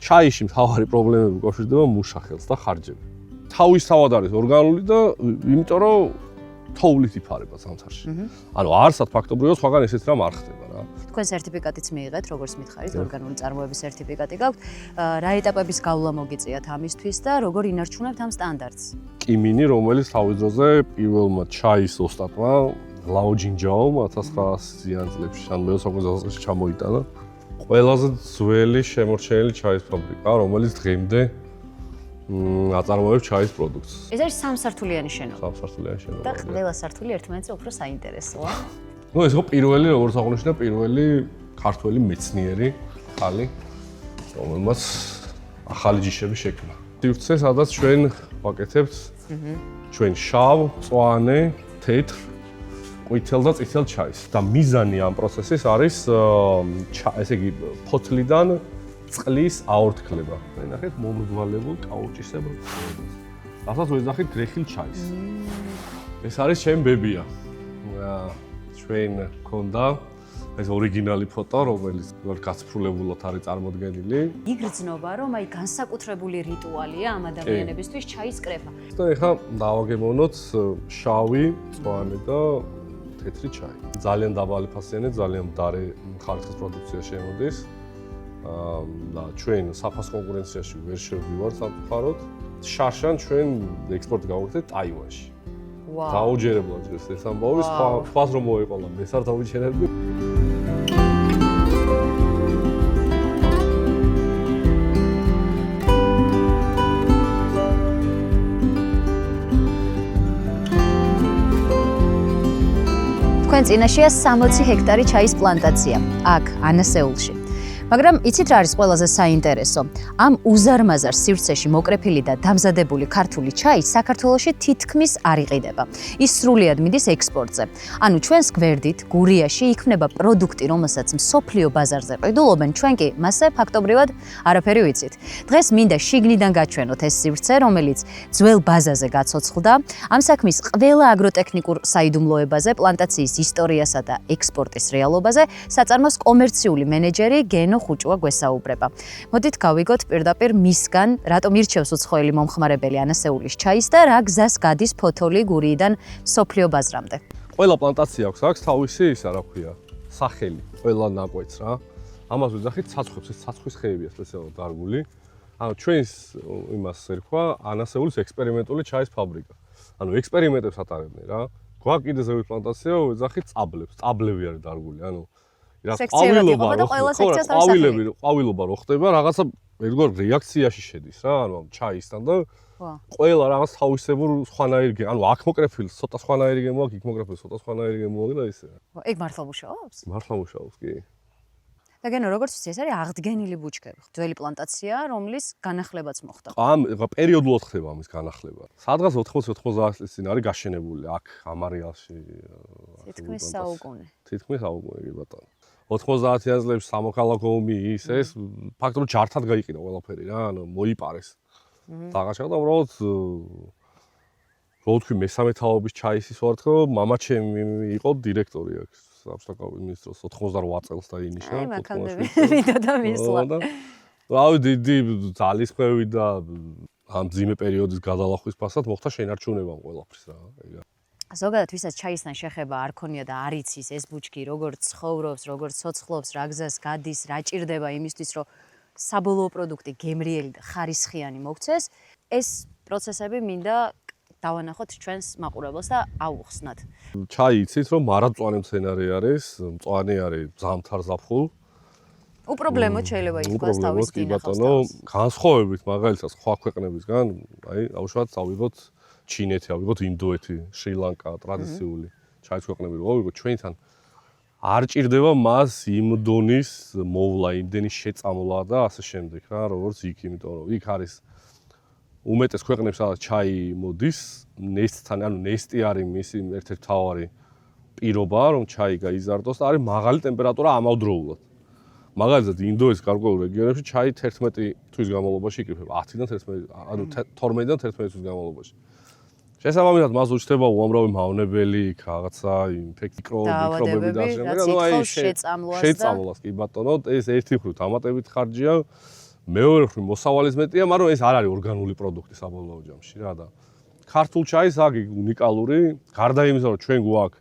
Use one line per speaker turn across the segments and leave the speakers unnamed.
ჩაიში მთავარი პრობლემები უკავშირდება მუშახელს და ხარჯები. თავისთავად არის ორგანული და იმიტომ რომ თოვლით იფარება ზამთარში. ანუ არსად ფაქტობრივად სხვაგან ესეც რამ არ ხდება რა.
თქვენ სერტიფიკატიც მიიღეთ, როგორც მითხარით, ორგანული წარმოების სერტიფიკატი გაქვთ. რა ეტაპების გავლა მოგიწიათ ამისთვის და როგორ ინარჩუნებთ ამ სტანდარტს?
კიმინი, რომელიც თავის დროზე პირველმა ჩაის ოსტატმა ლაოჯინჯაომ 1900-იან წლებში, ან მე-20 წელს ჩამოიტანა. ყველაზე ძველი შემორჩენილი ჩაის ფაბრიკა, რომელიც დღემდე აწარმოებს ჩაის პროდუქტს.
ეს არის სამსართულიანი შენობა.
სამსართულიანი შენობა.
და ყველა სართული ერთმანეთზე უფრო საინტერესოა.
ნუ ეს ხო პირველი, როგორც აღნიშნა, პირველი ქართველი მეცნიერი ხალი, რომელმაც ახალი ჯიშები შექმნა. სივრცე, სადაც ჩვენ ვაკეთებთ ჩვენ შავ, მწვანე, თეთრ, ყვითელ და წითელ ჩაის. და მიზანი ამ პროცესის არის ესე იგი ფოთლიდან წყლის აორთქლება. ნახეთ, მომრგვალებულ კაუჭისებრ წყლებს. რასაც ვეძახით გრეხილ ჩაის. ეს არის ჩემი ბებია. ჩვენ გქონდა ეს ორიგინალი ფოტო, რომელიც გაცფრულებულად არის წარმოდგენილი.
იგრძნობა, რომ აი განსაკუთრებული რიტუალია ამ ადამიანებისთვის ჩაის კრეფა.
და ეხლა დავაგემოვნოთ შავი, მწვანე და თეთრი ჩაი. ძალიან დაბალი ფასიანი, ძალიან მდარე ხარისხის პროდუქცია შემოდის. და ჩვენ საფას კონკურენციაში ვერ შევდივართ სამწუხაროდ. შარშან ჩვენ ექსპორტი გავაკეთეთ ტაივანში.
ვაუ.
დაუჯერებლად დღეს ეს ამბავი, სხვას რომ მოეყოლა, მე არ დავიჩერებდი.
თქვენ წინაშეა 60 ჰექტარი ჩაის პლანტაცია, აქ ანასეულში. მაგრამ იცით რა არის ყველაზე საინტერესო? ამ უზარმაზარ სივრცეში მოკრეფილი და დამზადებული ქართული ჩაი საქართველოში თითქმის არ იყიდება. ის სრულიად მიდის ექსპორტზე. ანუ ჩვენს გვერდით, გურიაში იქმნება პროდუქტი, რომელსაც მსოფლიო ბაზარზე ყიდულობენ, ჩვენ კი მასზე ფაქტობრივად არაფერი ვიცით. დღეს მინდა შიგნიდან გაჩვენოთ ეს სივრცე, რომელიც ძველ ბაზაზე გაცოცხლდა, ამ საქმის ყველა აგროტექნიკურ საიდუმლოებაზე, პლანტაციის ისტორიასა და ექსპორტის რეალობაზე საწარმოს კომერციული მენეჯერი გენო ხუჭვა გვესაუბრება. მოდით გავიგოთ პირდაპირ მისგან, რატომ ირჩევს უცხოელი მომხმარებელი ანასეულის ჩაის და რა გზას გადის ფოთოლი გურიიდან სოფლიო ბაზრამდე.
ყველა პლანტაცია აქვს თავისი ისა რა ქვია, სახელი, ყველა ნაკვეთს რა. ამას ვეძახით ცაცხებს, ეს ცაცხვის ხეებია სპეციალურად დარგული. ანუ ჩვენს იმას ერქვა ანასეულის ექსპერიმენტული ჩაის ფაბრიკა. ანუ ექსპერიმენტებს ატარებდნენ რა. გვაქვს კიდე ზევით პლანტაცია, ვეძახით წაბლებს, წაბლები არის დარგული, ანუ ყვავილობა რო ხდება, რაღაცა ერთგვარ რეაქციაში შედის რა, ანუ ჩაისთან და ყველა რაღაც თავისებურ სხვანაირი, ანუ აქ მოკრეფილი ცოტა სხვანაირი გემოაქვს, იქ მოკრეფილი ცოტა სხვანაირი გემოაქვს და ისე.
ეგ მართლა მუშაობს?
მართლა მუშაობს, კი.
და გენო, როგორც ვიცი, ეს არის აღდგენილი ბუჩქები, ძველი პლანტაცია, რომლის განახლებაც მოხდა.
ამ პერიოდულად ხდება ამის განახლება. სადღაც 80-90 წლის წინ არის გაშენებული აქ ამ არეალში.
თითქმის საუკუნე.
თითქმის საუკუნე, კი ბატონო. 90-იან წლებში სამოქალაქო ომი ის ფაქტობრივად ჯართად გაიყიდა ყველაფერი რა, ანუ მოიპარეს. დაღაშა და უბრალოდ რო თქვი მესამე თაობის ჩაისის ვარ თქო, მამაჩემი იყო დირექტორი აქ საბჭოთა მინისტროს 88 წელს დაინიშნა.
აი, მაქამდე მიდა და მისლა.
რავი, დიდი ძალისხმევი და ამ ძიმე პერიოდის გადალახვის ფასად მოხდა შენარჩუნება ყველაფრის რა.
ზოგადად ვისაც ჩაისთან შეხება არ ქონია და არ იცის ეს ბუჩქი როგორ ცხოვრობს, როგორ ცოცხლობს, რა გზას გადის, რა ჭირდება იმისთვის, რომ საბოლოო პროდუქტი გემრიელი და ხარისხიანი მოქცეს, ეს პროცესები მინდა დავანახოთ ჩვენს მაყურებელს და აუხსნათ.
ჩაი იცით რომ მარადმწვანე მცენარე არის, მწვანე არის ზამთარ ზაფხულ.
უპრობლემოდ შეიძლება ითქვას თავის
დინახავს. განსხვავებით მაგალითად სხვა ქვეყნებისგან, აი, აუშვათ ავიღოთ ჩინეთი, ავიღოთ ინდოეთი, შრი-ლანკა, ტრადიციული ჩაის ქვეყნები რო ავიღოთ, ჩვენთან არ ჭირდება მას იმ დონის მოვლა, იმდენი შეწამლა და ასე შემდეგ რა, როგორც იქ, იმიტომ რომ იქ არის უმეტეს ქვეყნებს სადაც ჩაი მოდის, ნესტთან, ანუ ნესტი არის მისი ერთ-ერთი მთავარი პირობა, რომ ჩაი გაიზარდოს და არის მაღალი ტემპერატურა ამავდროულად. მაგალითად, ინდოეთის გარკვეულ რეგიონებში ჩაი 11 თვის განმავლობაში იკრიფება, 10-დან 11, ანუ 12-დან 11 თვის განმავლობაში. შესაბამისად, მას უჩნდება უამრავი მავნებელი, რაღაცა მიკრობები და
ასე.
შეწამლას კი ბატონო, ეს ერთი მხრივ დამატებით ხარჯია, მეორე მხრივ მოსავალიც მეტია, მაგრამ ეს არ არის ორგანული პროდუქტი საბოლოო ჯამში რა და ქართულ ჩაის აგი უნიკალური, გარდა იმისა, რომ ჩვენ გვაქვს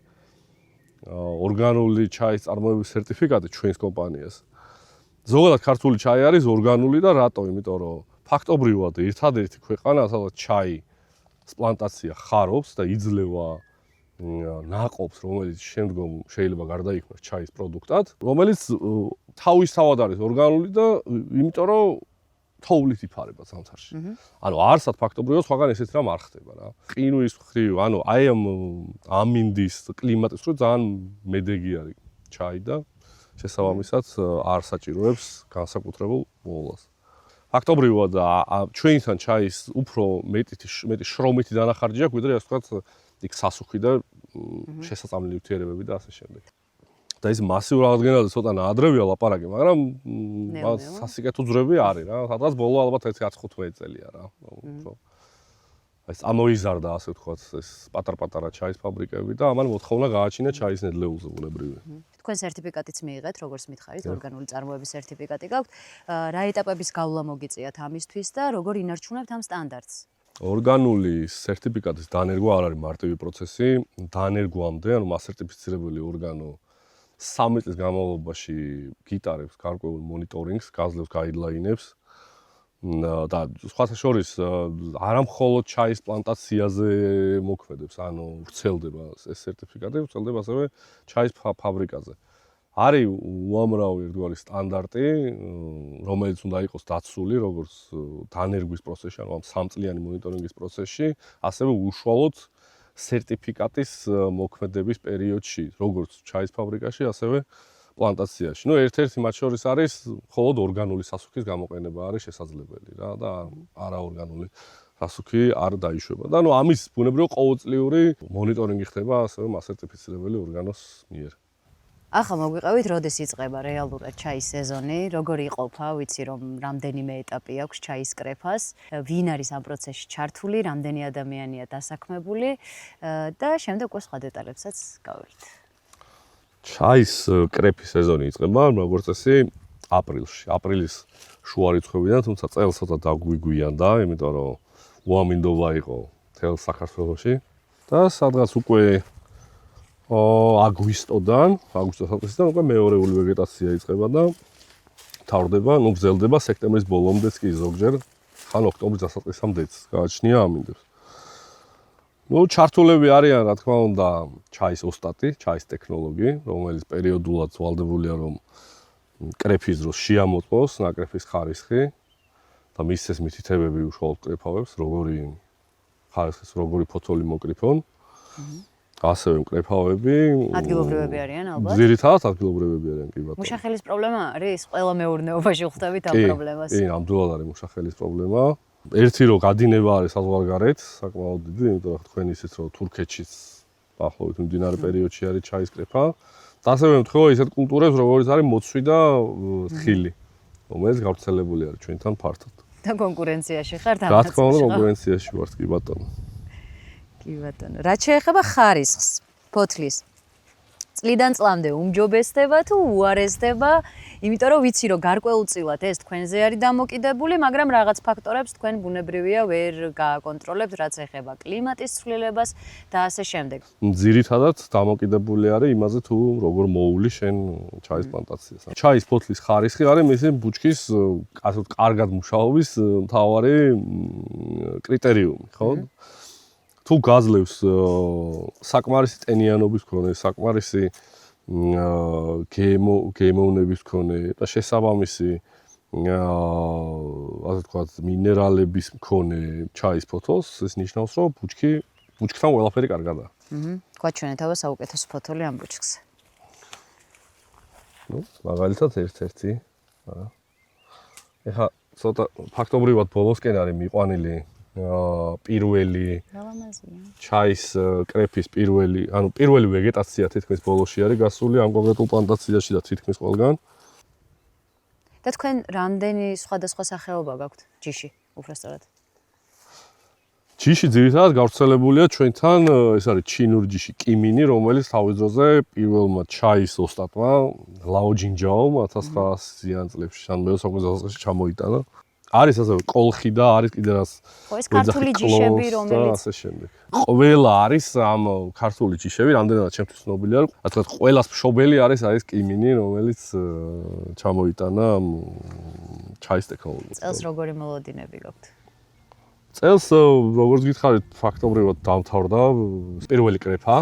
ორგანული ჩაის წარმოების სერტიფიკატი ჩვენს კომპანიას. ზოგადად ქართული ჩაი არის ორგანული და რატო? იმიტომ რომ ფაქტობრივად ერთადერთი ქვეყანა, სადაც ჩაის პლანტაცია ხარობს და იძლევა ნაყოფს, რომელიც შემდგომ შეიძლება გარდაიქმნას ჩაის პროდუქტად, რომელიც თავისთავად არის ორგანული და იმიტომ რომ თოვლით იფარება ზამთარში. ანუ არსად ფაქტობრივად სხვაგან ესეც რამ არ ხდება რა. ყინვის მხრივ, ანუ აი ამ ამინდის კლიმატის მხრივ ძალიან მედეგი არის ჩაი და შესაბამისად არ საჭიროებს განსაკუთრებულ მოვლას. ფაქტობრივად ჩვენთან ჩაის უფრო მეტი შრომითი დანახარჯი აქვს, ვიდრე ასე ვთქვათ, იქ სასუქი და შესაწამლი ნივთიერებები და ასე შემდეგ. და ის მასიურ აღდგენაზე ცოტა ნაადრევია ლაპარაკი, მაგრამ სასიკეთო ძრები არის რა. სადღაც ბოლო ალბათ 10-15 წელია რა. ეს ამოიზარდა ასე ვთქვათ, ეს პატარ-პატარა ჩაის ფაბრიკები და ამან მოთხოვნა გააჩინა ჩაის ნედლეულზე ბუნებრივი.
თქვენ სერტიფიკატიც მიიღეთ, როგორც მითხარით, ორგანული წარმოების სერტიფიკატი გაქვთ. რა ეტაპების გავლა მოგიწიათ ამისთვის და როგორ ინარჩუნებთ ამ სტანდარტს?
ორგანული სერტიფიკატის დანერგვა არ არის მარტივი პროცესი. დანერგვამდე, ანუ მასერტიფიცირებული ორგანო 3 წლის განმავლობაში გიტარებს გარკვეულ მონიტორინგს, გაძლევს გაიდლაინებს და სხვათა შორის არა მხოლოდ ჩაის პლანტაციაზე მოქმედებს, ანუ ვრცელდება ეს სერტიფიკატი, ვრცელდება ასევე ჩაის ფაბრიკაზე. არის უამრავი ერთგვარი სტანდარტი, რომელიც უნდა იყოს დაცული, როგორც დანერგვის პროცესში, ანუ ამ 3 წლიანი მონიტორინგის პროცესში, ასევე უშუალოდ სერტიფიკატის მოქმედების პერიოდში, როგორც ჩაის ფაბრიკაში, ასევე პლანტაციაში. ნუ ერთ-ერთი მათ შორის არის მხოლოდ ორგანული სასუქის გამოყენება არის შესაძლებელი რა და არაორგანული სასუქი არ დაიშვება. და ნუ ამის ბუნებრივად ყოველწლიური მონიტორინგი ხდება ასევე მასერტიფიცირებელი ორგანოს მიერ.
ახლა მოგვიყევით, როდის იწყება რეალურად ჩაის სეზონი, როგორ იყოფა, ვიცი რომ რამდენიმე ეტაპი აქვს ჩაის კრეფას, ვინ არის ამ პროცესში ჩართული, რამდენი ადამიანია დასაქმებული და შემდეგ უკვე სხვა დეტალებსაც გავიგეთ.
ჩაის კრეფის სეზონი იწყება, როგორც წესი, აპრილში. აპრილის შუა რიცხვებიდან, თუმცა წელს ცოტა დაგვიგვიანდა, იმიტომ რომ უამინდობა იყო მთელ საქართველოში და სადღაც უკვე აგვისტოდან უკვე მეორეული ვეგეტაცია იწყება და თავდება, ნუ გრძელდება სექტემბრის ბოლომდეც კი ზოგჯერ, ხან ოქტომბრის დასაწყისამდეც გააჩნია ამინდებს. ნუ ჩართულები არიან, რა თქმა უნდა, ჩაის ოსტატი, ჩაის ტექნოლოგი, რომელიც პერიოდულად ვალდებულია, რომ კრეფის დროს შეამოწმოს ნაკრეფის ხარისხი და მისცეს მითითებები უშუალოდ კრეფავებს, როგორი ხარისხის, როგორი ფოთოლი მოკრიფონ. ასევე მკრეფავები
ადგილობრივები არიან ალბათ?
ძირითადად ადგილობრივები არიან კი ბატონო.
მუშახელის პრობლემა არის? ყველა მეურნეობაში ხვდებით ამ პრობლემას.
კი, ნამდვილად არის მუშახელის პრობლემა. ერთი რომ გადინება არის საზღვარგარეთ, საკმაოდ დიდი, იმიტომ რომ თქვენ ისიც რომ თურქეთშიც ახლობით მიმდინარე პერიოდში არის ჩაის კრეფა. და ასევე მეთქვა ისეთ კულტურებს, როგორიც არის მოცვი და თხილი, რომელიც გავრცელებული არის ჩვენთან ფართოდ.
და კონკურენციაში ხართ ამ
რა თქმა უნდა, კონკურენციაში ვართ კი ბატონო.
კი ბატონო, რაც შეეხება ხარისხს, ფოთლის. წლიდან წლამდე უმჯობესდება თუ უარესდება, იმიტომ რომ ვიცი რომ გარკვეულწილად ეს თქვენზე არის დამოკიდებული, მაგრამ რაღაც ფაქტორებს თქვენ ბუნებრივია ვერ გააკონტროლებთ, რაც ეხება კლიმატის ცვლილებას და ასე შემდეგ.
ძირითადად დამოკიდებული არის იმაზე თუ როგორ მოული შენ ჩაის პლანტაციას. ჩაის ფოთლის ხარისხი არის მისი ბუჩქის ასე კარგად მუშაობის მთავარი კრიტერიუმი, ხო? თუ გაძლევს საკმარისი ტენიანობის მქონე, საკმარისი გემოვნების მქონე და შესაბამისი ასე ვთქვათ, მინერალების მქონე ჩაის ფოთოლს, ეს ნიშნავს, რომ ბუჩქთან ყველაფერი კარგადაა.
გვაჩვენეთ საუკეთესო ფოთოლი ამ ბუჩქს.
ნუ, მაგალითად ერთ-ერთი, რა. ეხლა ცოტა ფაქტობრივად ბოლოსკენ არის მიყვანილი პირველი ჩაის კრეფის პირველი ვეგეტაცია თითქმის ბოლოში არის გასული ამ კონკრეტულ პლანტაციაში და თითქმის ყველგან.
და თქვენ რამდენი სხვადასხვა სახეობა გაქვთ ჯიში, უბრალოდ?
ჯიში ძირითადად გავრცელებულია ჩვენთან, ეს არის ჩინური ჯიში კიმინი, რომელიც თავის დროზე პირველმა ჩაის ოსტატმა ლაო ჯინჯაომ 1900-იან წლებში, ან მე-20 საუკუნის ჩამოიტანა. არის ასევე კოლხი და არის კიდე რაც
ხო, ეს ქართული ჯიშები, რომელიც
ასე შემდეგ. ყველა არის ამ ქართული ჯიშები, რამდენადაც ჩემთვის ცნობილი არის. რა თქმა უნდა, ყველას მშობელი არის კიმინი, რომელიც ჩამოიტანა ჩაის ტექნოლოგიას.
წელს როგორი მოლოდინები გაქვთ?
წელს როგორც გითხარით, ფაქტობრივად დამთავრდა პირველი კრეფა.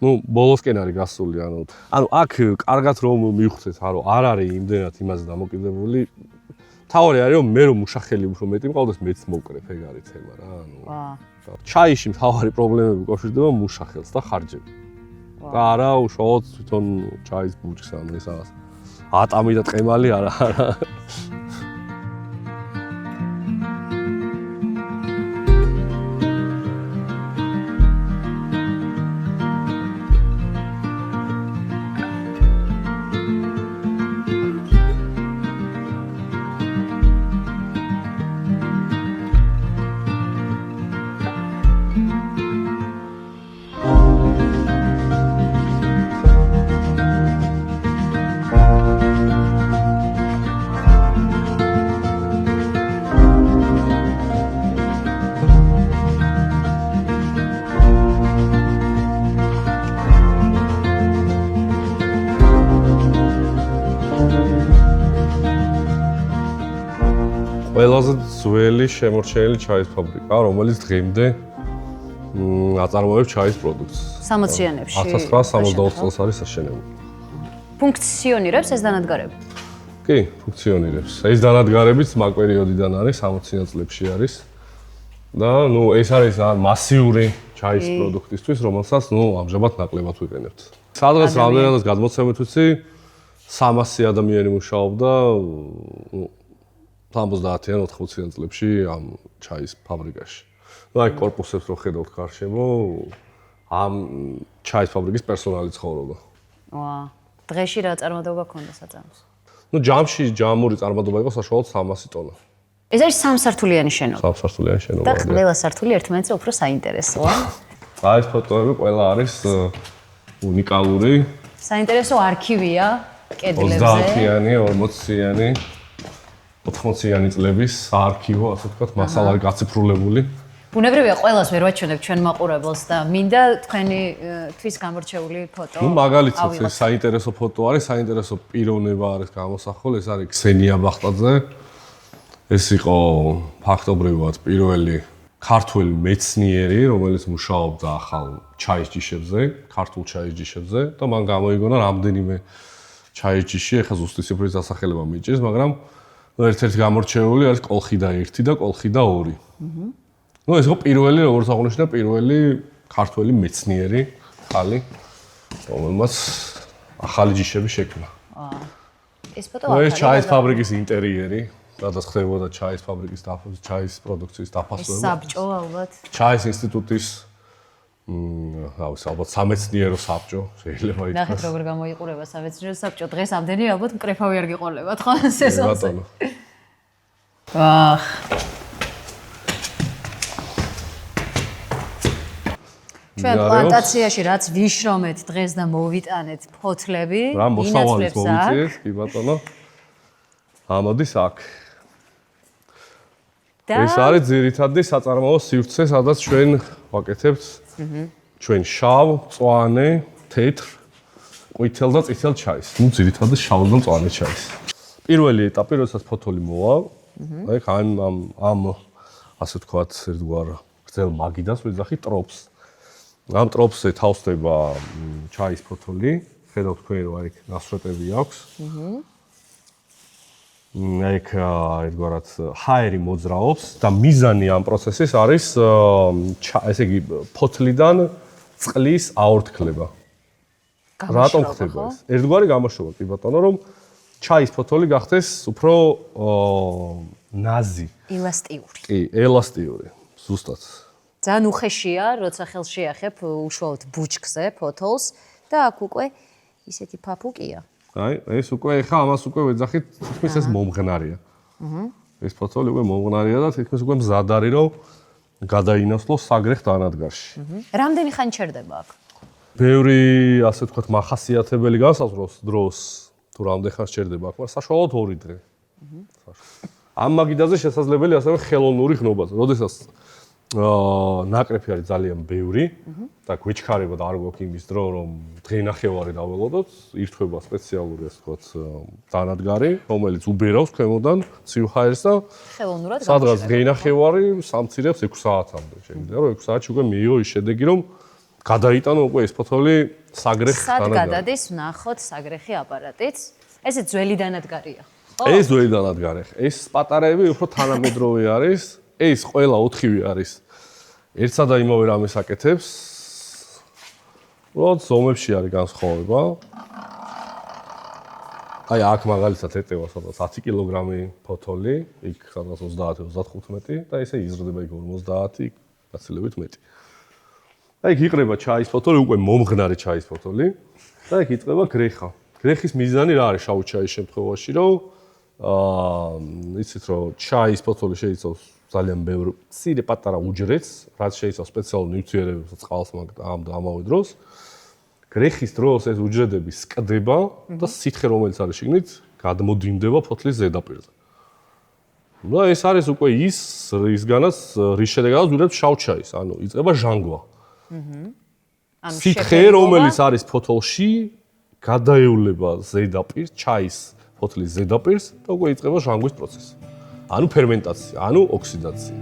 ბოლოსკენ არის გასული, ანუ აქ კარგად რომ მივხვდეთ, არ არის იმდენად იმაზე დამოკიდებული. თავი არის რომ მე რომ მუშახელი უფრო მეტი მყავდეს, მეც მოვკრებ, ეგ არის თემა რა, ჩაიში მთავარი პრობლემები უკავშირდება მუშახელს და ხარჯები. და არა უშუალოდ თვითონ ჩაის ბუჩქს, ეს რაღაც ატამი და ტყემალი არა. ყველაზე ძველი შემორჩენილი ჩაის ფაბრიკა, რომელიც დღემდე აწარმოებს ჩაის პროდუქტს.
60-იანებში.
1964 წელს არის აშენებული.
ფუნქციონირებს ეს დანადგარები?
კი, ფუნქციონირებს. ეს დანადგარებიც მაგ პერიოდიდან არის, 60-იან წლებში არის. და ეს არის მასიური ჩაის პროდუქტისთვის, რომელსაც ამჟამად ნაკლებად ვიყენებთ. სადღაც რამდენადაც გადმოცემით ვიცი, 300 ადამიანი მუშაობდა 70-იან 80-იან წლებში ამ ჩაის ფაბრიკაში. აი კორპუსებს რო ხედავთ გარშემო, ამ ჩაის ფაბრიკის პერსონალი ცხოვრობა.
დღეში რა წარმოდობა ქონდა საწარმოს?
ჯამური წარმოდობა იყო საშუალოდ 300 ტონა.
ეს არის სამსართულიანი შენობა.
სამსართულიანი შენობა.
და ყველა სართული ერთმანეთზე უფრო საინტერესოა.
ეს ფოტოები ყველა არის უნიკალური.
საინტერესო არქივია კედლებზე.
30-იანი, 40-იანი 80-იანი წლების არქივო, ასე ვთქვათ, მასალა გაციფრულებული.
ბუნებრივია, ყველას ვერ ვაჩვენებ ჩვენ მაყურებელს და მინდა თქვენი თვის გამორჩეული ფოტო.
მაგალითად, ეს საინტერესო ფოტო არის, საინტერესო პიროვნება არის გამოსახული, ეს არის ქსენია ბახტაძე. ეს იყო ფაქტობრივად პირველი ქართველი მეცნიერი, რომელიც მუშაობდა ახალ ჩაის ჯიშებზე, ქართულ ჩაის ჯიშებზე და მან გამოიგონა რამდენიმე ჩაის ჯიში, ეხლა ზუსტი ციფრის დასახელება მიჭირს, მაგრამ ერთ-ერთი გამორჩეული არის კოლხიდა 1 და კოლხიდა 2. ეს იყო პირველი, როგორც აღნიშნა, პირველი ქართველი მეცნიერი ხალი, რომელმაც ახალი ჯიშები შექმნა.
ეს ფოტო
ეს ჩაის ფაბრიკის ინტერიერი, სადაც ხდებოდა ჩაის ფაბრიკის ჩაის პროდუქციის დაფასება.
ეს საბჭო ალბათ.
ჩაის ინსტიტუტის ალბათ სამეცნიერო საბჭო შეიძლება ითქვას.
ნახეთ როგორ გამოიყურება სამეცნიერო საბჭო. დღეს ამდენი ალბათ მკრეფავი არ გიყოლებათ ხო სეზონზე. ჩვენ პლანტაციაში რაც ვიშრომეთ დღეს და მოვიტანეთ ფოთლები,
რა მოსავალით მოვიწიეთ, კი ბატონო. ამოდის აქ. ეს არის ძირითადი საწარმოო სივრცე, სადაც ჩვენ ვაკეთებთ ჩვენ შავ, მწვანე, თეთრ, ყვითელ და წითელ ჩაის. ძირითადად შავ და მწვანე ჩაის. პირველი ეტაპი, როდესაც ფოთოლი მოვა, აი ამ ასე ვთქვათ, ერთგვარ გრძელ მაგიდას ვეძახით ტროპს. ამ ტროპსზე თავსდება ჩაის ფოთოლი, ხედავთ თქვენ რომ აი ნასვრეტები აქვს. აი ერთგვარად ჰაერი მოძრაობს და მიზანი ამ პროცესის არის ესე იგი ფოთლიდან წყლის აორთქლება. რატომ ხდება ეს? ერთგვარი გამოშვება კი ბატონო, რომ ჩაის ფოთოლი გახდეს უფრო ნაზი,
ელასტიური.
კი, ელასტიური, ზუსტად.
ძალიან უხეშია, როცა ხელში ახებ უშუალოდ ბუჩქზე ფოთოლს და აქ უკვე ისეთი ფაფუკია.
აი, ეს უკვე ხა ამას უკვე ვეძახით, თითქმის ეს მომღნარია. ეს ფოთოლი უკვე მომღნარია და თითქმის უკვე მზად არის, რომ გადაინაცვლო საგრეხ დანადგარში.
რამდენი ხანი ჩერდება აქ?
ბევრი, ასე ვთქვათ, მახასიათებელი განსაზღვროს დროს, თუ რამდენი ხანი ჩერდება აქ, მაგრამ საშუალოდ 2 დღე. ამ მაგიდაზე შესაძლებელია ასევე ხელოვნური ხნობაც. როდესაც ნაკრეფი არის ძალიან ბევრი და გვეჩქარება და არ გვაქვს იმის დრო, რომ დღე-ნახევარი დაველოდოთ, ირთვება სპეციალური, ასე ვთქვათ, დანადგარი, რომელიც უბერავს ქვემოდან ცივ ჰაერს და
ხელოვნურად
სადღაც დღე-ნახევარი სამცირებს 6 საათამდე. შეიძლება რომ 6 საათში უკვე მიიღო ის შედეგი, რომ გადაიტანო უკვე ეს ფოთოლი საგრეხ
სად
დანადგარი.
გადადის ვნახოთ საგრეხი აპარატიც? ესე ძველი დანადგარია.
ეს ძველი დანადგარი. ეს პატარები უფრო თანამედროვე არის. ეს ყველა 4-ვე არის. ერთსა და იმავე რამეს აკეთებს. უბრალოდ ზომებში არის განსხვავება. აი აქ მაგალითად ეტევა სადღაც 10 კილოგრამი ფოთოლი, იქ სადღაც 30-35 და ესე იზრდება იქ 50, გაცილებით მეტი. და იქ იყრება ჩაის ფოთოლი, უკვე მომღნარი ჩაის ფოთოლი და იქ იწყება გრეხა. გრეხის მიზანი რა არის შავი ჩაის შემთხვევაში, რომ იცით რომ ჩაის ფოთოლი შეიცავს ძალიან ბევრ მცირე პატარა უჯრედს, რაც შეიცავს სპეციალურ ნივთიერებებს, წყალს ამ და ამავე დროს. გრეხის დროს ეს უჯრედები სკდება და სითხე რომელიც არის შიგნით გადმოდინდება ფოთლის ზედაპირზე. და ეს არის უკვე ის რისგანაც რის შედეგადაც ვიღებთ შავ ჩაის, ანუ იწყება ჟანგვა. სითხე რომელიც არის ფოთოლში გადაევლება ზედაპირს, ჩაის ფოთლის ზედაპირს და უკვე იწყება ჟანგვის პროცესი. ანუ ფერმენტაცია, ანუ ოქსიდაცია.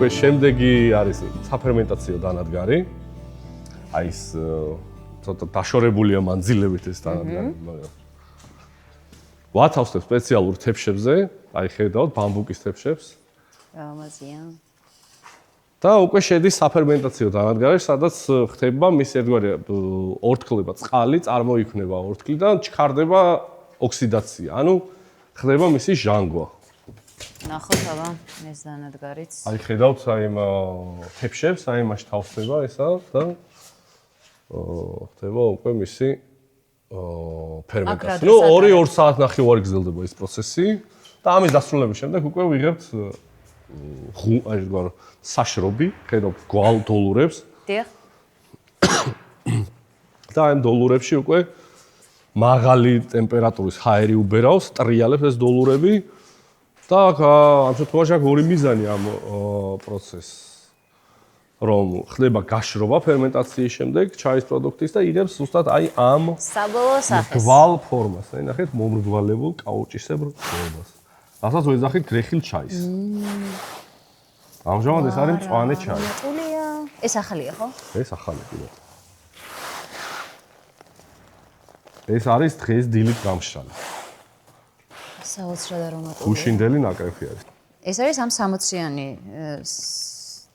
შემდეგი არის საფერმენტაციო დანადგარი. აი ეს ცოტა დაშორებულია მანძილებით ეს დანადგარი, მაგრამ ვათავსებ სპეციალურ თეფშებზე, აი ხედავთ ბამბუკის თეფშებს.
ამაზია.
და უკვე შედის საფერმენტაციო დანადგარში, სადაც ხდება მის ერთგვარი ორთქლება წყალი, წარმოიქმნება ორთქლიდან, ჩქარდება ოქსიდაცია, ანუ ხდება მისი ჟანგვა.
ნახოთ აბა ეს დანადგარიც.
აი ხედავთ აი იმ თეფშებს, აი იმაში თავსდება ესა და ხდება უკვე მისი ფერმენტაცია. ნუ 2 საათ ნახევარი გრძელდება ეს პროცესი და ამის დასრულების შემდეგ უკვე ვიღებთ აი როგორ საშრობი, ხედავთ გვალ დოლურებს.
დიახ.
და ამ დოლურებში უკვე მაღალი ტემპერატურის ჰაერი უბერავს, ტრიალებს ეს დოლურები. და ამ შემთხვევაში აქვს 2 მიზანი ამ პროცესს. რომ ხდება გაშრობა ფერმენტაციის შემდეგ ჩაის პროდუქტის და იღებს ზუსტად აი ამ
საბოლოო სახეს.
გვალ ფორმას. აი ნახეთ მომრგვალებულ კაუჭისებრ ფორმას. რასაც ვეძახით გრეხილ ჩაის. ამჟამად ეს არის მწვანე ჩაი.
ეს ახალია ხო?
ეს ახალი კიდევ. ეს არის დღეს დილით გამშრალი.
საოცრად არომატული.
გუშინდელი ნაკრეფი არის.
ეს არის ამ 60-იანი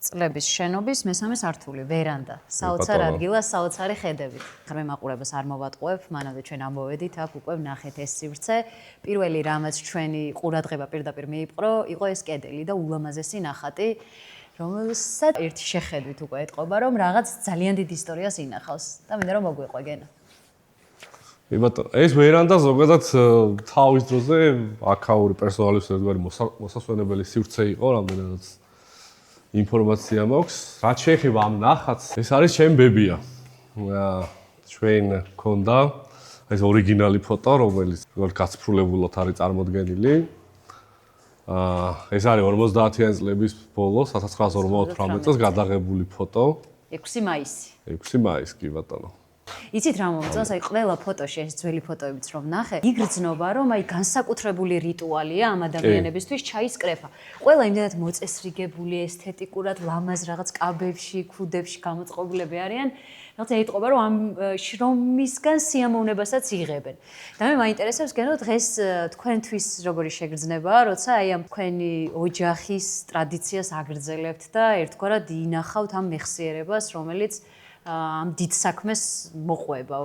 წლების შენობის მესამე სართული, ვერანდა. საოცარ ადგილას, საოცარი ხედებით. ხმე მაყურებას არ მოვატყუებ, მანამდე ჩვენ ამოვედით, აქ უკვე ვნახეთ ეს სივრცე. პირველი რამაც ჩვენი ყურადღება პირდაპირ მიიპყრო, იყო ეს კედელი და ულამაზესი ნახატი, რომელსაც ერთი შეხედვით უკვე ეტყობა, რომ რაღაც ძალიან დიდ ისტორიას ინახავს და მინდა რომ მოგვიყვე გენა.
ბატონო, ეს ვერანდა ზოგადად თავის დროზე აქაური პერსონალის ერთგვარი მოსასვენებელი სივრცე იყო, რამდენადაც ინფორმაცია მაქვს. რაც შეეხება ამ ნახატს, ეს არის ჩემი ბებია. ჩვენ გქონდა ეს ორიგინალი ფოტო, რომელიც გაცფრულებულად არის წარმოდგენილი. ეს არის 50-იანი წლების ბოლოს, 1958 წელს გადაღებული ფოტო.
6 მაისი.
6 მაისი, კი ბატონო.
იცით რა მომწონს, აი ყველა ფოტოში, ეს ძველი ფოტოებიც რომ ნახე, იგრძნობა რომ აი განსაკუთრებული რიტუალია ამ ადამიანებისთვის ჩაის კრეფა. ყველა იმდენად მოწესრიგებული, ესთეტიკურად, ლამაზ რაღაც კაბებში, ქუდებში გამოწყობილები არიან. რაღაცა ეტყობა რომ ამ შრომისგან სიამოვნებასაც იღებენ. და მე მაინტერესებს გენო დღეს თქვენთვის როგორი შეგრძნებაა, როცა აი ამ თქვენი ოჯახის ტრადიციას აგრძელებთ და ერთგვარად ინახავთ ამ მეხსიერებას, რომელიც ამ დიდ საქმეს მოყვება.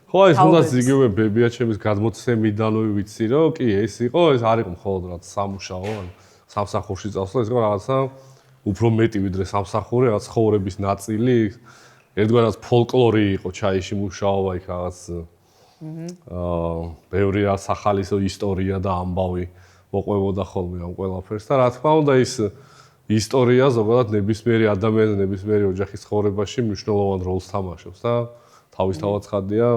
ხო, ეს უნდა იგივე ბებიაჩემის გადმოცემიდანვე ვიცი, რომ კი ეს იყო, ეს არ იყო მხოლოდ რაც სამუშაო, ან სამსახურში წავსვლა, ეს იყო რაღაცა უფრო მეტი ვიდრე სამსახური, რაღაც ცხოვრების ნაწილი, ერთგვარად ფოლკლორი იყო ჩაიში მუშაობა, იქ რაღაც ბევრი რაც ახალი ისტორია და ამბავი მოყვებოდა ხოლმე ამ ყველაფერს და რა თქმა უნდა ის ისტორია ზოგადად ნებისმიერი ადამიანის ნებისმიერი ოჯახის ცხოვრებაში მნიშვნელოვან როლს თამაშობს და თავისთავად ხადია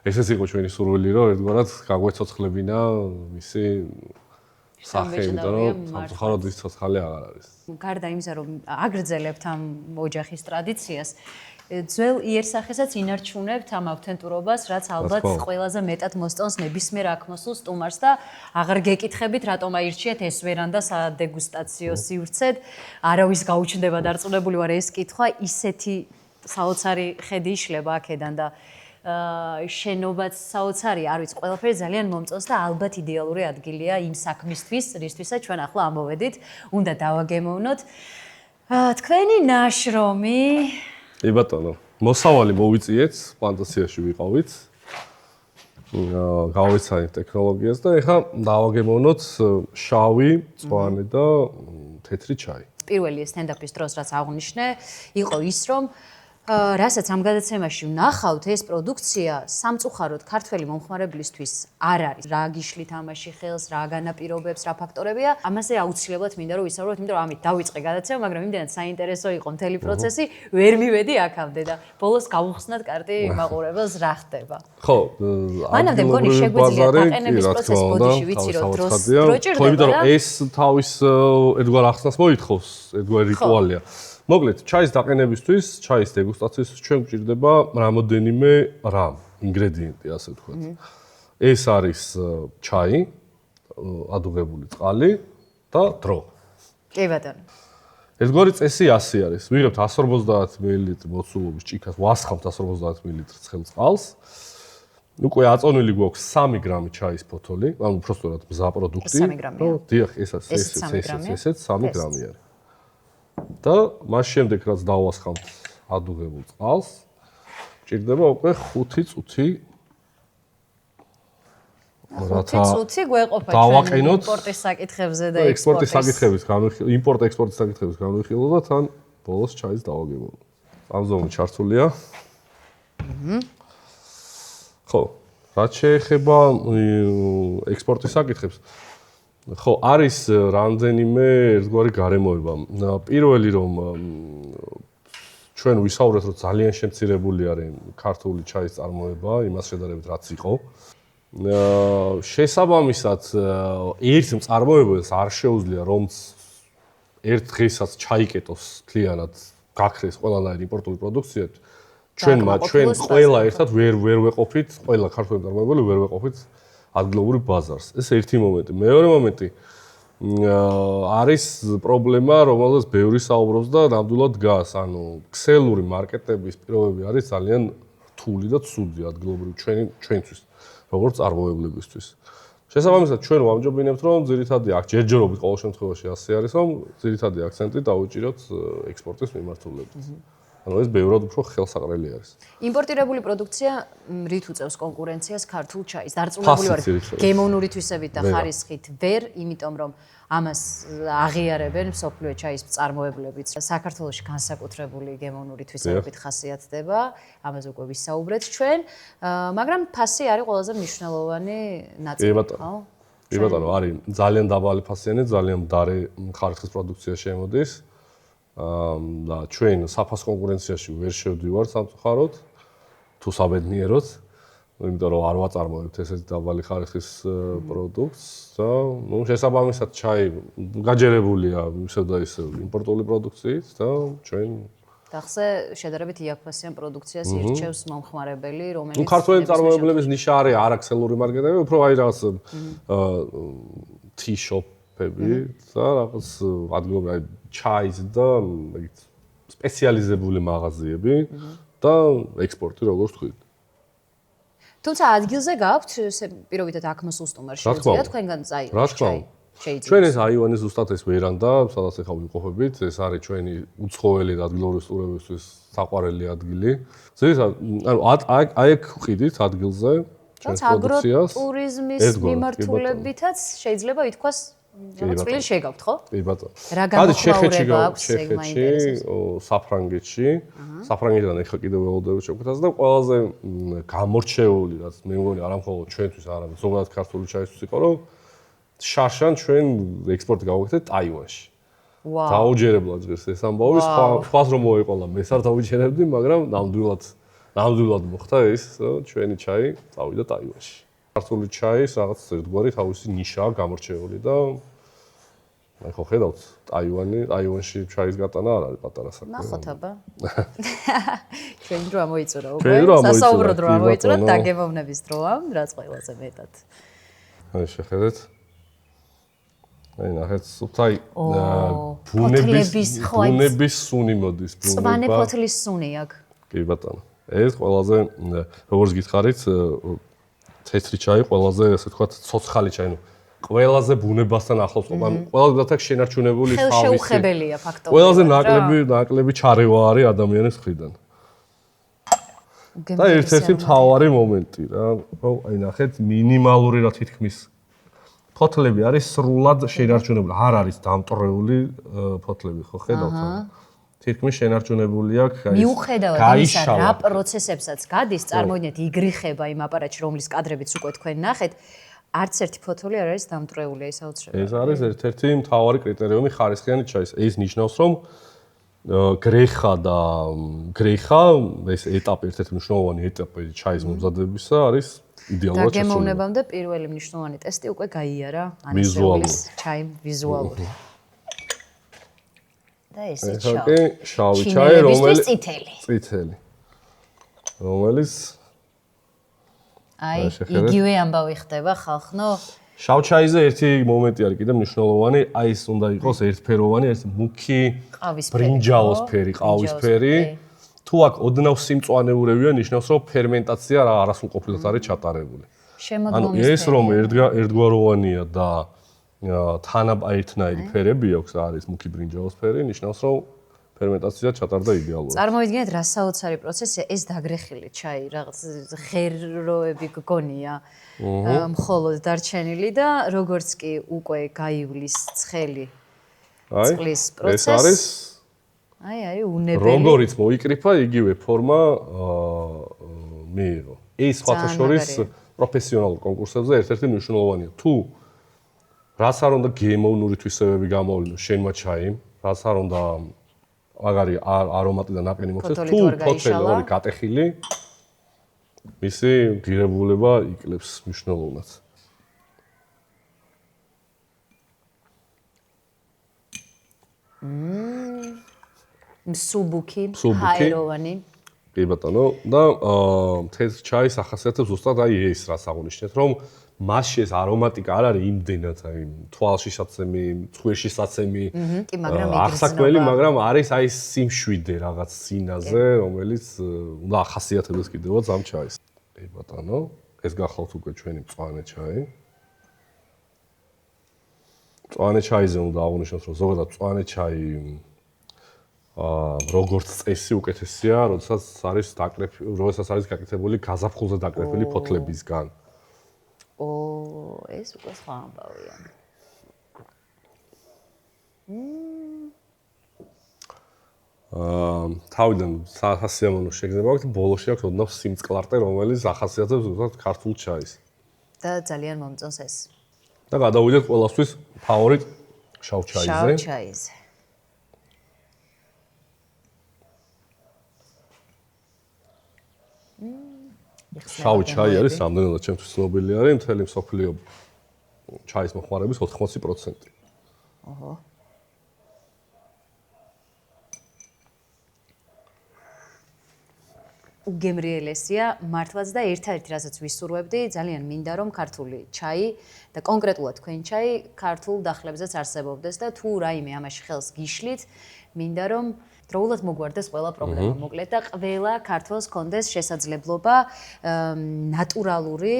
ესეც იყო ჩვენი სურვილი რომ ერთგვარად გაგვეცოცხლებინა მისი სახე იმიტომ რომ სამწუხაროდ ის ცოცხალი აღარ არის.
გარდა იმისა რომ აგრძელებთ ამ ოჯახის ტრადიციას ძველ იერსახესაც ინარჩუნებთ ამ ავთენტურობას, რაც ალბათ ყველაზე მეტად მოსწონს ნებისმიერ აქ მოსულ სტუმარს და აღარ გეკითხებით, რატომ აირჩიეთ ეს ვერანდა სადეგუსტაციო სივრცედ. არავის გაუჩნდება დარწმუნებული ვარ ეს კითხვა, ისეთი საოცარი ხედი იშლება აქედან და შენობაც საოცარი, არ ვიცი, ყველაფერი ძალიან მომწონს და ალბათ იდეალური ადგილია იმ საქმისთვის, რისთვისაც ჩვენ ახლა ამოვედით, უნდა დავაგემოვნოთ. თქვენი ნაშრომი
კი ბატონო, მოსავალი მოვიწიეთ, პლანტაციაში ვიყავით. გავეცანით ტექნოლოგიას და ეხლა დავაგემოვნოთ შავი, მწვანე და თეთრი ჩაი.
პირველი სტენდაპის დროს რაც აღვნიშნე, იყო ის რომ რასაც ამ გადაცემაში ვნახავთ, ეს პროდუქცია სამწუხაროდ ქართველი მომხმარებლისთვის არ არის. რა გიშლით ამაში ხელს, რა განაპირობებს, რა ფაქტორებია, ამაზე აუცილებლად მინდა რომ ვისაუბროთ, იმიტომ რომ ამით დავიწყე გადაცემა, მაგრამ იმდენად საინტერესო იყო მთელი პროცესი, ვერ მივედი აქამდე და ბოლოს გავუხსნათ კარტი მაყურებელს რა ხდება.
ხო,
მანამდე მგონი შეგვიძლია დაყენების პროცესი ბოდიში ვიცი რომ დრო ჭირდება.
ხო, იმიტომ რომ ეს თავის ერთგვარ ახსნას მოითხოვს, ერთგვარი რიტუალია. მოკლედ, ჩაის დაყენებისთვის, ჩაის დეგუსტაციისთვის ჩვენ გვჭირდება რამოდენიმე რამ, ინგრედიენტი, ასე ვთქვათ. ეს არის ჩაი, ადუღებული წყალი და დრო.
კი ბატონო.
ერთგვარი წესი 100 არის. ვიღებთ 150 მლ მოცულობის ჭიქას, ვასხამთ 150 მლ ცხელ წყალს. უკვე აწონილი გვაქვს 3 გრამი ჩაის ფოთოლი, ანუ უბრალოდ მზა პროდუქტი.
3 გრამია.
დიახ, ესეც 3 გრამი არის. და მას შემდეგ რაც დავასხამთ ადუღებულ წყალს, ჭირდება უკვე 5 წუთი.
რათა წუთი გვეყოფა
ჩვენ
იმპორტის საკითხებზე და
ექსპორტის საკითხების განხილვა, იმპორტ-ექსპორტის საკითხების განხილვა და თან ბოლოს ჩაის დავაგებულება. ამ ზომით ჩართულია. ხო, რაც შეეხება ექსპორტის საკითხებს, ხო, არის რამდენიმე ერთგვარი გარემოება. პირველი რომ ჩვენ ვისაუბრეთ, რომ ძალიან შემცირებული არის ქართული ჩაის წარმოება, იმას შედარებით რაც იყო. შესაბამისად, ერთ მწარმოებელს არ შეუძლია რომც ერთ დღესაც ჩაიკეტოს მთლიანად გაქრეს ყველანაირი იმპორტული პროდუქცია. ჩვენ ყველა ერთად ვერ ვეყოფით, ყველა ქართული მწარმოებელი ვერ ვეყოფით ადგილობრივ ბაზარს. ეს ერთი მომენტი. მეორე მომენტი არის პრობლემა, რომელზეც ბევრი საუბრობს და ნამდვილად დგას. ანუ ქსელური მარკეტების პირობები არის ძალიან რთული და ცუდი ადგილობრივ ჩვენთვის, როგორც წარმოებლებისთვის. შესაბამისად, ჩვენ ვამჯობინებთ, რომ ძირითადი აქ ჯერჯერობით ყოველ შემთხვევაში ასე არის, რომ ძირითადი აქცენტი დავუჭიროთ ექსპორტის მიმართულებით. ანუ ეს ბევრად უფრო ხელსაყრელი არის.
იმპორტირებული პროდუქცია რით უწევს კონკურენციას ქართულ ჩაის? დარწმუნებული ვარ, გემოვნური თვისებით და ხარისხით ვერ, იმიტომ რომ ამას აღიარებენ მსოფლიო ჩაის მწარმოებლებიც. საქართველოში განსაკუთრებული გემოვნური თვისებით ხასიათდება, ამაზე უკვე ვისაუბრეთ ჩვენ, მაგრამ ფასი არის ყველაზე მნიშვნელოვანი ნაწილი, ხო?
კი ბატონო, არის ძალიან დაბალი ფასიანი, ძალიან მდარე ხარისხის პროდუქცია შემოდის. და ჩვენ საფას კონკურენციაში ვერ შევდივართ სამწუხაროდ თუ საბედნიეროდ, იმიტომ რომ არ ვაწარმოებთ ესეთი დაბალი ხარისხის პროდუქტს და ნუ შესაბამისად ჩაი გაჯერებულია ისევ და ისევ იმპორტული პროდუქციით და ჩვენ
დახსე შედარებით იაფფასიან პროდუქციას ირჩევს მომხმარებელი, რომელიც
ქართველი წარმოებლების ნიშა არის არაქსელური მარკეტინგი, უფრო აი რაღაც tea-shop-ები და რაღაც ადგილობრივი აი ჩაის და სპეციალიზებული მაღაზიები და ექსპორტი როგორც თქვით.
თუმცა ადგილზე გაქვთ პირობითად აქ მოსულსტუმარ შეუძლია თქვენგან წაიღოს.
რა თქმა უნდა. ჩვენ ეს აივანი ზუსტად ეს ვერანდა, სადაც ახლა ვიყოფებით, ეს არის ჩვენი უცხოელი და ადგილობრივი სტუმრებისთვის საყვარელი ადგილი. ანუ აი აქ ვყიდით ადგილზე ჩვენს პროდუქციას.
აგროტურიზმის მიმართულებითაც შეიძლება ითქვას რაღაც წილი შეგავთ, ხო?
კი ბატონო.
რა გამოხმაურება აქვს
ჩეხეთში, საფრანგეთში, საფრანგეთიდან ახლა კიდევ ველოდებით შეგვიძლია და ყველაზე გამორჩეული რაც მე მგონი არა მხოლოდ ჩვენთვის, არამედ ზოგადად ქართული ჩაისთვის იყო, რომ შარშან ჩვენ ექსპორტი გავაკეთეთ ტაივანში.
ვაუ.
დაუჯერებლად ღირს ეს ამბავი, სხვას რომ მოეყოლა, მეც არ დავიჯერებდი, მაგრამ ნამდვილად მოხდა ეს, ჩვენი ჩაი წავიდა ტაივანში. ქართული ჩაის რაღაც ერთგვარი თავისი ნიშაა გამორჩეული და აი ხო ხედავთ, ტაივანში ჩაის გატანა არ არის პატარა საქმე.
ნახოთ აბა. ჩვენ დრო ამოიწურა უკვე. სასაუბრო დრო ამოიწურა, დაგემოვნების დროა, რაც ყველაზე მეტად.
აი შეხედეთ. აი ნახეთ, სუფთაი ბუნების სუნი მოდის, ბუნება.
წვანე ფოთლის სუნი აქ.
კი ბატონო. ეს ყველაზე როგორც გითხარით, თეთრი ჩაი ყველაზე ასე ვთქვათ, ცოცხალი ჩაი, ყველაზე ბუნებასთან ახლოს ყოფა. ყველაზე აქ შენარჩუნებული
თავისი. ხელშეუხებელია ფაქტობრივად.
ყველაზე ნაკლები ჩარევა არის ადამიანის მხრიდან. და ერთ-ერთი მთავარი მომენტი რა, რომ აი ნახეთ, მინიმალური რა თითქმის ფოთლები არის სრულად შენარჩუნებული, არ არის დამტრეული ფოთლები, ხო ხედავთ? თითქმის შენარჩუნებული აქვს აი
მიუხედავად იმისა, რა პროცესებსაც გადის, წარმოიდგინეთ, იგრიხება იმ აპარატში, რომლის კადრებიც უკვე თქვენ ნახეთ, არც ერთი ფოთოლი არ არის დამტრეული, ეს აუცილებლად.
ეს არის ერთ-ერთი მთავარი კრიტერიუმი ხარისხიანი ჩაის. ეს ნიშნავს, რომ გრეხა ეს ეტაპი, ერთ-ერთი მნიშვნელოვანი ეტაპი ჩაის მომზადებისა არის იდეალურად შესრულებული.
დაგემოვნებამდე პირველი მნიშვნელოვანი ტესტი უკვე გაიარა, ანესეულის ჩაი ვიზუალური. და ესე
შავი ჩაი, რომელიც
წითელი.
რომელიც
აი, იგივე ამბავი ხდება ხალხნო.
შავ ჩაიზე ერთი მომენტი არის კიდე მნიშვნელოვანი, აი ეს უნდა იყოს ერთფეროვანი, ეს მუქი ბრინჯაოსფერი, ყავისფერი. თუ აქ ოდნავ სიმწვანეურებია, ნიშნავს, რომ ფერმენტაცია არასრულყოფილად არის ჩატარებული. ანუ ეს რომ ერთგვაროვანია და თანაერთნაირი ფერები აქვს, არის მუქი ბრინჯაოსფერი, ნიშნავს, რომ ფერმენტაცია ჩატარდა იდეალურად.
წარმოიდგინეთ, რა საოცარი პროცესია, ეს დაგრეხილი ჩაი, რაღაც ღეროები გგონია, მხოლოდ დარჩენილი და როგორც კი უკვე გაივლის ცხელი წყლის პროცესი.
ეს არის
აი, უნებელი.
როგორიც მოიკრიფა, იგივე ფორმა მიიღო. ეს სხვათა შორის პროფესიონალურ კონკურსებზე ერთ-ერთი მნიშვნელოვანია. თუ რაც არ უნდა გემოვნური თვისებები გამოვლინოს შენმა ჩაიმ, რაც არ უნდა მაგარი არომატი და ნაყინი მოხდეს, თუ ფოთელი ორი გატეხილი, მისი ღირებულება იკლებს მნიშვნელოვნად.
მსუბუქი, ჰაეროვანი.
კი ბატონო, და თეთრ ჩაის ახასიათებს ზუსტად აი ეს, რაც აღნიშნეთ, რომ მასში ეს არომატიკა არ არის იმდენად, აი თვალში საცემი, ცხვირში საცემი, აღსაკველი, მაგრამ არის აი სიმშვიდე რაღაც სინაზე, რომელიც უნდა ახასიათებდეს კიდევაც ამ ჩაის. კი ბატონო, ეს გახლავთ უკვე ჩვენი მწვანე ჩაი. მწვანე ჩაიზე უნდა აღნიშნოთ, რომ ზოგადად მწვანე ჩაი როგორც წესი უკეთესია, როდესაც არის გაკეთებული გაზაფხულზე დაკრეფილი ფოთლებისგან.
ეს უკვე სხვა ამბავია.
თავიდან სასიამოვნო შეგრძნება აქვს, ბოლოში აქვს ოდნავ სიმწყლარტე, რომელიც ახასიათებს ზუსტად ქართულ ჩაის.
და ძალიან მომწონს ეს.
და გადავიდეთ ყველასთვის ფავორიტ შავ ჩაიზე.
შავ ჩაიზე.
შავი ჩაი არის რამდენადაც ჩემთვის ცნობილი არის, მთელი მსოფლიო ჩაის მოხმარების 80%.
ოჰო. უგემრიელესია მართლაც და ერთ-ერთი რასაც ვისურვებდი, ძალიან მინდა რომ ქართული ჩაი და კონკრეტულად თქვენი ჩაი ქართულ დახლებზეც არსებობდეს და თუ რაიმე ამაში ხელს გიშლით, მინდა რომ დროულად მოგვარდეს ყველა პრობლემა მოკლედ და ყველა ქართველს კონდეს შესაძლებლობა ნატურალური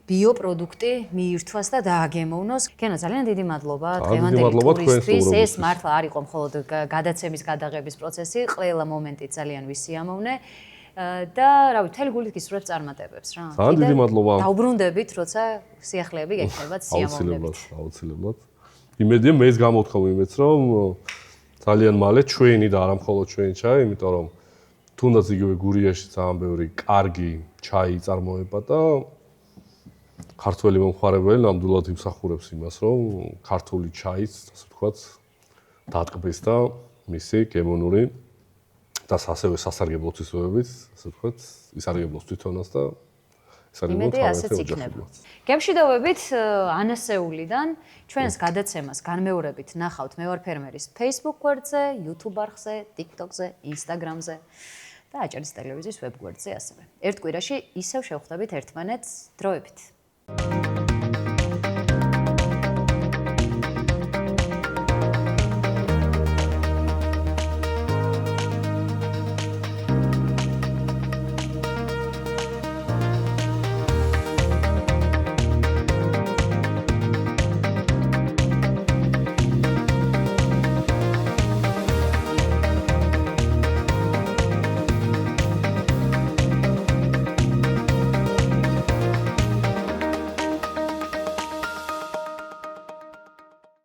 ბიოპროდუქტი მიირთვას და დააგემოვნოს. გენო, ძალიან დიდი მადლობა დღევანდელი ტურისთვის. ეს მართლა არ იყო მხოლოდ გადაცემის გადაღების პროცესი, ყველა მომენტი ძალიან ვისიამოვნე. და რავი, მთელი გულით გისურვებთ წარმატებებს რა.
ძალიან დიდი მადლობა.
დაუბრუნდებით, როცა სიახლეები გექნებათ სიამოვნებით.
აუცილებლად. იმედია მეც გამოვთხოვ იმედს, რომ ძალიან მალე ჩვენი და არა მხოლოდ ჩვენი ჩაი, იმიტომ რომ თუნდაც იგივე გურიაში ძალიან ბევრი კარგი ჩაი წარმოება და ქართველი მომხმარებელი ნამდვილად იმსახურებს იმას, რომ ქართული ჩაიც, ასე ვთქვათ, დატკბეს და მისი გემონური და ასევე სასარგებლო თვისებებით, ასე ვთქვათ, ისარგებლოს თვითონაც და ისარგებლოს თავისუფლებას.
გემშვიდობებით ანასეულიდან ჩვენს გადაცემას განმეორებით ნახავთ მე ვარ ფერმერის Facebook გვერდზე, YouTube არხზე, TikTok-ზე, Instagram-ზე და აჭარის ტელევიზიის ვებ გვერდზე ასევე. ერთ კვირაში ისევ შევხვდებით ერთმანეთს დროებით.